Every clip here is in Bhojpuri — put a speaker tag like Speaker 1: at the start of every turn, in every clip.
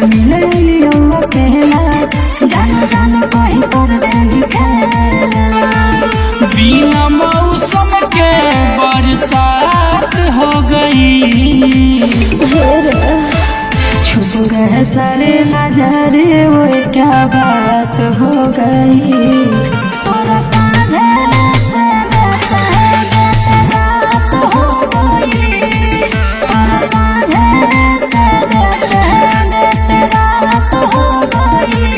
Speaker 1: मिले लियो अकेला जानो जानो कहीं कर देनी खेला।
Speaker 2: बिना मौसम के बरसात हो गई।
Speaker 1: छुप गए सारे नजारे वो क्या बात हो गई। तोरा साझे से रात हो गई। तोरा साझे से रात हो गई।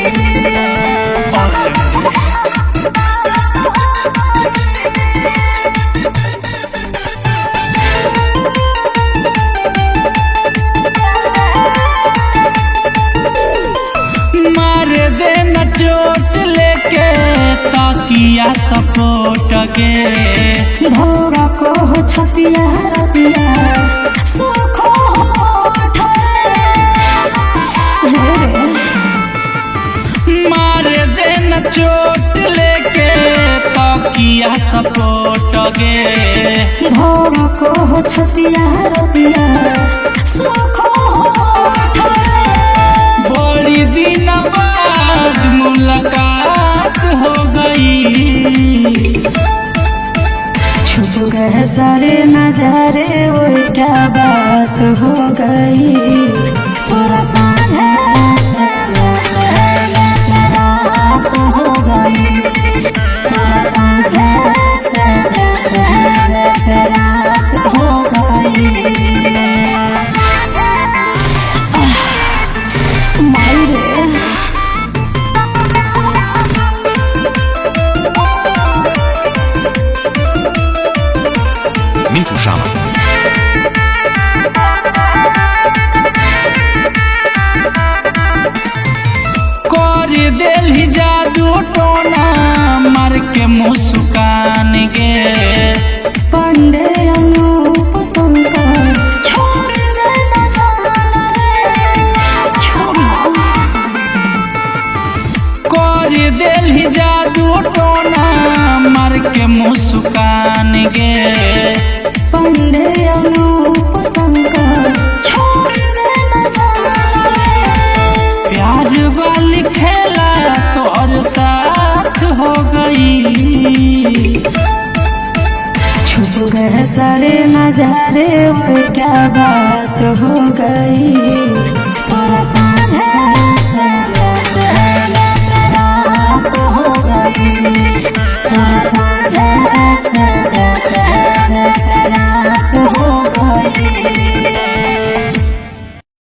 Speaker 2: मार देना चोट लेके ताकिया सपोर्ट के।
Speaker 1: भोरा को हो छतिया रतिया सुखो हो
Speaker 2: मार देना चोट लेके ताकिया सपोर्ट के।
Speaker 1: भोरा को हो छतिया रतिया सुखो हो
Speaker 2: बड़ी दिन बाद मुलाकात हो गई।
Speaker 1: छुप गए सारे नजारे वो क्या बात हो गई। तोरा साझे से रात हो गई। तोरा साझे से रात हो गई।
Speaker 3: Mintu Szama.
Speaker 2: कर देली जादू टोना मार के मुस्कान गे।
Speaker 1: पंडे अनूप शंकर छोड़ देना जाना रे छोड़ना।
Speaker 2: कर देली जादू टोना मार के मुस्कान गे।
Speaker 1: पंडे अनूप शंकर छोड़ देना जाना रे।
Speaker 2: प्यार वाली खेला तोर साथ हो गई।
Speaker 1: छुप गए सारे नजारे वो क्या बात हो गई। तोरा